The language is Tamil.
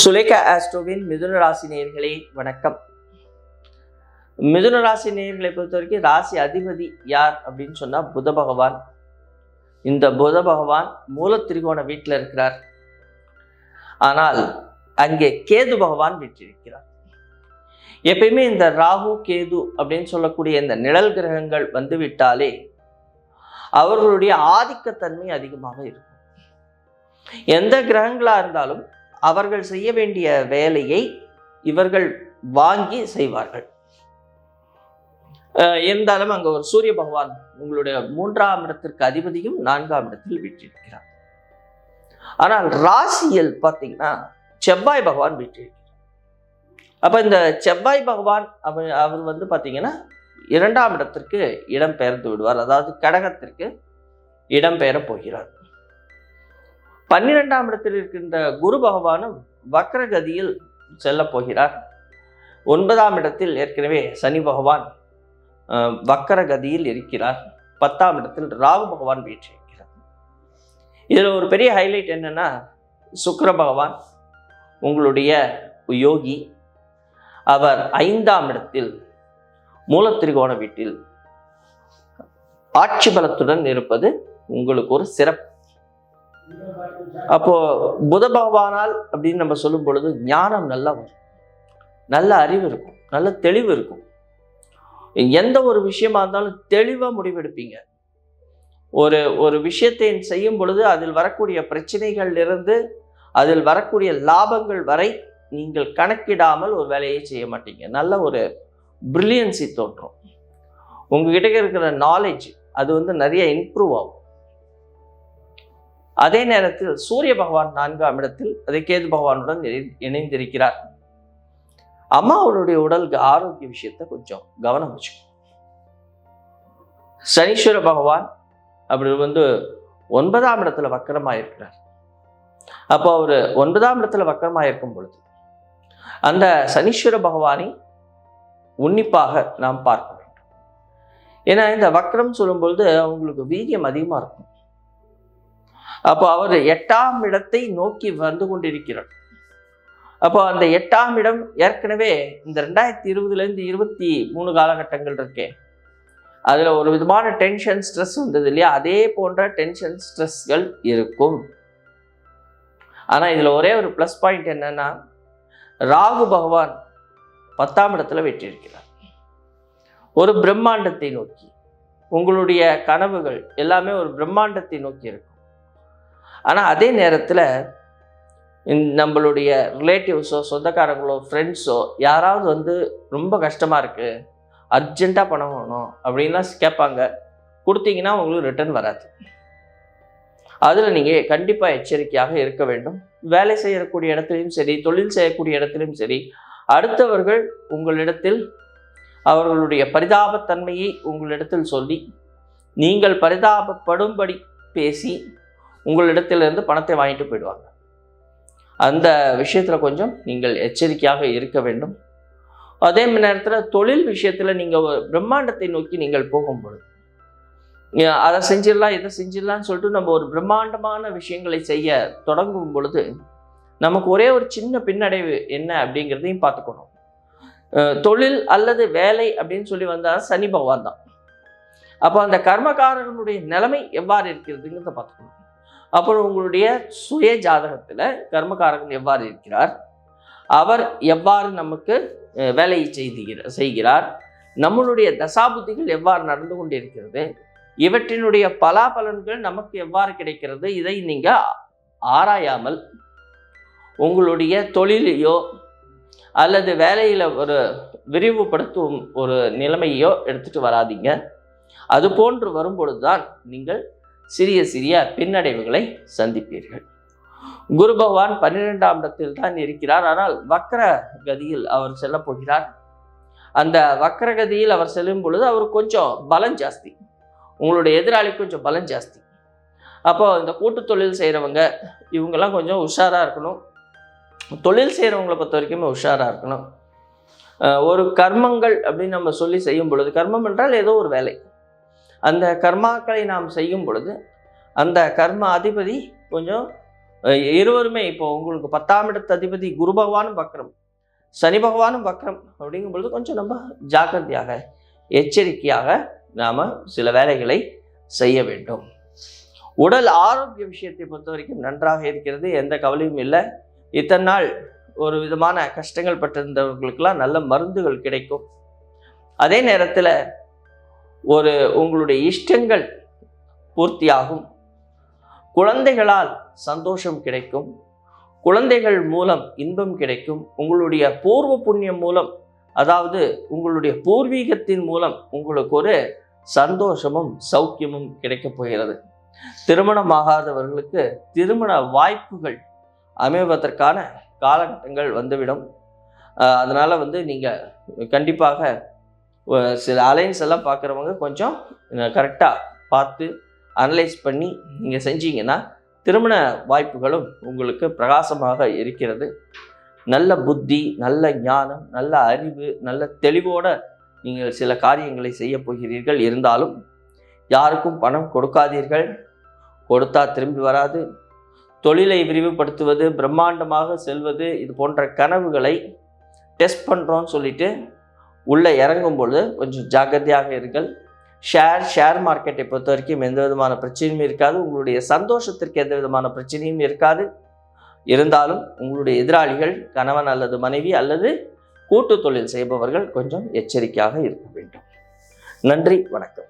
சுலேகா ஆஸ்ட்ரோவின் மிதுன ராசி நேயர்களே வணக்கம். மிதுன ராசி நேயர்களை பொறுத்த வரைக்கும் ராசி அதிபதி யார் அப்படின்னு சொன்னா புத பகவான். இந்த புத பகவான் மூல திரிகோண வீட்டில் இருக்கிறார். ஆனால் அங்கே கேது பகவான் வீற்றிருக்கிறார். எப்பயுமே இந்த ராகு கேது அப்படின்னு சொல்லக்கூடிய இந்த நிழல் கிரகங்கள் வந்து விட்டாலே அவர்களுடைய ஆதிக்கத்தன்மை அதிகமாக இருக்கும். எந்த கிரகங்களா இருந்தாலும் அவர்கள் செய்ய வேண்டிய வேலையை இவர்கள் வாங்கி செய்வார்கள். இருந்தாலும் அங்க ஒரு சூரிய பகவான் உங்களுடைய 3ஆம் இடத்திற்கு அதிபதியும் 4ஆம் இடத்தில் வீற்றிருக்கிறார். ஆனால் ராசியில் பார்த்தீங்கன்னா செவ்வாய் பகவான் வீற்றிருக்கிறார். அப்ப இந்த செவ்வாய் பகவான் அவர் வந்து பார்த்தீங்கன்னா 2ஆம் இடத்திற்கு இடம் பெயர்ந்து விடுவார். அதாவது கடகத்திற்கு இடம் பெயர போகிறார். 12ஆம் இடத்தில் இருக்கின்ற குரு பகவானும் வக்ரகதியில் செல்ல போகிறார். 9ஆம் இடத்தில் ஏற்கனவே சனி பகவான் வக்ரகதியில் இருக்கிறார். 10ஆம் இடத்தில் ராகு பகவான் வீற்றிருக்கிறார். இதில் ஒரு பெரிய ஹைலைட் என்னன்னா, சுக்கிர பகவான் உங்களுடைய யோகி, அவர் 5ஆம் இடத்தில் மூல திரிகோண வீட்டில் ஆட்சி பலத்துடன் இருப்பது உங்களுக்கு ஒரு சிறப்பு. அப்போ புத பகவானால் அப்படின்னு நம்ம சொல்லும் பொழுது ஞானம் நல்லா வரும், நல்ல அறிவு இருக்கும், நல்ல தெளிவு இருக்கும். எந்த ஒரு விஷயமா இருந்தாலும் தெளிவா முடிவெடுப்பீங்க. ஒரு விஷயத்தை செய்யும் பொழுது அதில் வரக்கூடிய பிரச்சனைகள் இருந்து அதில் வரக்கூடிய லாபங்கள் வரை நீங்கள் கணக்கிடாமல் ஒரு வேலையை செய்ய மாட்டீங்க. நல்ல ஒரு பிரில்லியன்சி தோன்றும். உங்ககிட்ட இருக்கிற நாலேஜ் அது வந்து நிறைய இம்ப்ரூவ் ஆகும். அதே நேரத்தில் சூரிய பகவான் 4ஆம் இடத்தில் அதே கேது பகவானுடன் இணைந்திருக்கிறார். அம்மாவுடைய உடலுக்கு ஆரோக்கிய விஷயத்தை கொஞ்சம் கவனம் வச்சுக்கணும். சனீஸ்வர பகவான் அப்படி வந்து 9ஆம் இடத்துல வக்கரமாயிருக்கிறார். அப்போ அவர் 9ஆம் இடத்துல வக்கரமாயிருக்கும் பொழுது அந்த சனீஸ்வர பகவானை உன்னிப்பாக நாம் பார்க்க வேண்டும். ஏன்னா இந்த வக்கரம் சொல்லும் பொழுது அவங்களுக்கு வீரியம் அதிகமா இருக்கும். அப்போ அவர் 8ஆம் இடத்தை நோக்கி வந்து கொண்டிருக்கிறார். அப்போ அந்த 8ஆம் இடம் ஏற்கனவே இந்த 2020 23 காலகட்டங்கள் இருக்கே, அதுல ஒரு விதமான டென்ஷன் ஸ்ட்ரெஸ் வந்தது இல்லையா, அதே போன்ற டென்ஷன் ஸ்ட்ரெஸ்கள் இருக்கும். ஆனா இதுல ஒரே ஒரு பிளஸ் பாயிண்ட் என்னன்னா, ராகு பகவான் 10ஆம் இடத்துல வீற்றிருக்கிறார். ஒரு பிரம்மாண்டத்தை நோக்கி உங்களுடைய கனவுகள் எல்லாமே ஒரு பிரம்மாண்டத்தை நோக்கி இருக்கும். ஆனால் அதே நேரத்தில் நம்மளுடைய ரிலேட்டிவ்ஸோ சொந்தக்காரங்களோ ஃப்ரெண்ட்ஸோ யாராவது வந்து ரொம்ப கஷ்டமாக இருக்குது, அர்ஜெண்ட்டாக பணம் வேணும் அப்படின்லாம் கேட்பாங்க. கொடுத்தீங்கன்னா உங்களுக்கு ரிட்டர்ன் வராது. அதில் நீங்கள் கண்டிப்பாக எச்சரிக்கையாக இருக்க வேண்டும். வேலை செய்யக்கூடிய இடத்துலையும் சரி, தொழில் செய்யக்கூடிய இடத்துலையும் சரி, அடுத்தவர்கள் உங்களிடத்தில் அவர்களுடைய பரிதாபத்தன்மையை உங்களிடத்தில் சொல்லி நீங்கள் பரிதாபப்படும்படி பேசி உங்களிடத்திலிருந்து பணத்தை வாங்கிட்டு போயிடுவாங்க. அந்த விஷயத்தில் கொஞ்சம் நீங்கள் எச்சரிக்கையாக இருக்க வேண்டும். அதே நேரத்தில் தொழில் விஷயத்தில் நீங்கள் பிரம்மாண்டத்தை நோக்கி நீங்கள் போகும்பொழுது அதை செஞ்சிடலாம் இதை செஞ்சிடலாம்னு சொல்லிட்டு நம்ம ஒரு பிரம்மாண்டமான விஷயங்களை செய்ய தொடங்கும் பொழுது நமக்கு ஒரே ஒரு சின்ன பின்னடைவு என்ன அப்படிங்கிறதையும் பார்த்துக்கணும். தொழில் அல்லது வேலை அப்படின்னு சொல்லி வந்தால் சனி பகவான் தான். அப்போ அந்த கர்மகாரர்களுடைய நிலைமை எவ்வாறு இருக்கிறதுங்கிறத பார்த்துக்கணும். அப்புறம் உங்களுடைய சுய ஜாதகத்தில் கர்மகாரகன் எவ்வாறு இருக்கிறார், அவர் எவ்வாறு நமக்கு வேலையை செய்கிறார், நம்மளுடைய தசாபுத்திகள் எவ்வாறு நடந்து கொண்டு இருக்கிறது, இவற்றினுடைய பலாபலன்கள் நமக்கு எவ்வாறு கிடைக்கிறது, இதை நீங்கள் ஆராயாமல் உங்களுடைய தொழிலையோ அல்லது வேலையில் ஒரு விரிவுபடுத்தும் ஒரு நிலைமையோ எடுத்துட்டு வராதிங்க. அது போன்று வரும்பொழுது தான் நீங்கள் சிறிய சிறிய பின்னடைவுகளை சந்திப்பீர்கள். குரு பகவான் 12ஆம் இடத்தில் தான் இருக்கிறார். ஆனால் வக்ர கதியில் அவர் செல்ல போகிறார். அந்த வக்ரகதியில் அவர் செல்லும் பொழுது அவர் கொஞ்சம் பலம் ஜாஸ்தி, உங்களுடைய எதிராளி கொஞ்சம் பலம் ஜாஸ்தி. அப்போ இந்த கூட்டு தொழில் செய்கிறவங்க இவங்கெல்லாம் கொஞ்சம் உஷாராக இருக்கணும். தொழில் செய்கிறவங்களை பொறுத்த வரைக்குமே உஷாராக இருக்கணும். ஒரு கர்மங்கள் அப்படின்னு நம்ம சொல்லி செய்யும் பொழுது, கர்மம் என்றால் ஏதோ ஒரு வேலை, அந்த கர்மாக்களை நாம் செய்யும் பொழுது அந்த கர்ம அதிபதி கொஞ்சம் இருவருமே இப்போ உங்களுக்கு 10ஆம் இடத்து அதிபதி குரு பகவானும் வக்ரம், சனி பகவானும் வக்ரம் அப்படிங்கும் பொழுது கொஞ்சம் நம்ம ஜாக்கிரதையாக எச்சரிக்கையாக நாம் சில வேலைகளை செய்ய வேண்டும். உடல் ஆரோக்கிய விஷயத்தை பொறுத்த வரைக்கும் நன்றாக இருக்கிறது, எந்த கவலையும் இல்லை. இத்தனை நாள் ஒரு விதமான கஷ்டங்கள் பட்டிருந்தவர்களுக்கெல்லாம் நல்ல மருந்துகள் கிடைக்கும். அதே நேரத்தில் உங்களுடைய இஷ்டங்கள் பூர்த்தியாகும். குழந்தைகளால் சந்தோஷம் கிடைக்கும், குழந்தைகள் மூலம் இன்பம் கிடைக்கும். உங்களுடைய பூர்வ புண்ணியம் மூலம், அதாவது உங்களுடைய பூர்வீகத்தின் மூலம் உங்களுக்கு ஒரு சந்தோஷமும் சௌக்கியமும் கிடைக்கப் போகிறது. திருமணமாகாதவர்களுக்கு திருமண வாய்ப்புகள் அமைவதற்கான காலகட்டங்கள் வந்துவிடும். அதனால் நீங்கள் கண்டிப்பாக சில அலைன்ஸ் எல்லாம் பார்க்குறவங்க கொஞ்சம் கரெக்டாக பார்த்து அனலைஸ் பண்ணி நீங்கள் செஞ்சீங்கன்னா திருமண வாய்ப்புகளும் உங்களுக்கு பிரகாசமாக இருக்கிறது. நல்ல புத்தி, நல்ல ஞானம், நல்ல அறிவு, நல்ல தெளிவோடு நீங்கள் சில காரியங்களை செய்ய போகிறீர்கள். இருந்தாலும் யாருக்கும் பணம் கொடுக்காதீர்கள், கொடுத்தா திரும்பி வராது. தொழிலை விரிவுபடுத்துவது, பிரம்மாண்டமாக செல்வது, இது போன்ற கனவுகளை டெஸ்ட் பண்ணுறோன்னு சொல்லிட்டு உள்ளே இறங்கும்பொழுது கொஞ்சம் ஜாக்கிரதையாக இருங்கள். ஷேர் மார்க்கெட்டை பொறுத்த வரைக்கும் எந்த விதமான பிரச்சனையும் இருக்காது, உங்களுடைய சந்தோஷத்திற்கு எந்த விதமான பிரச்சனையும் இருக்காது. இருந்தாலும் உங்களுடைய எதிராளிகள் கணவன் அல்லது மனைவி அல்லது கூட்டு தொழில் செய்பவர்கள் கொஞ்சம் எச்சரிக்கையாக இருக்க வேண்டும். நன்றி, வணக்கம்.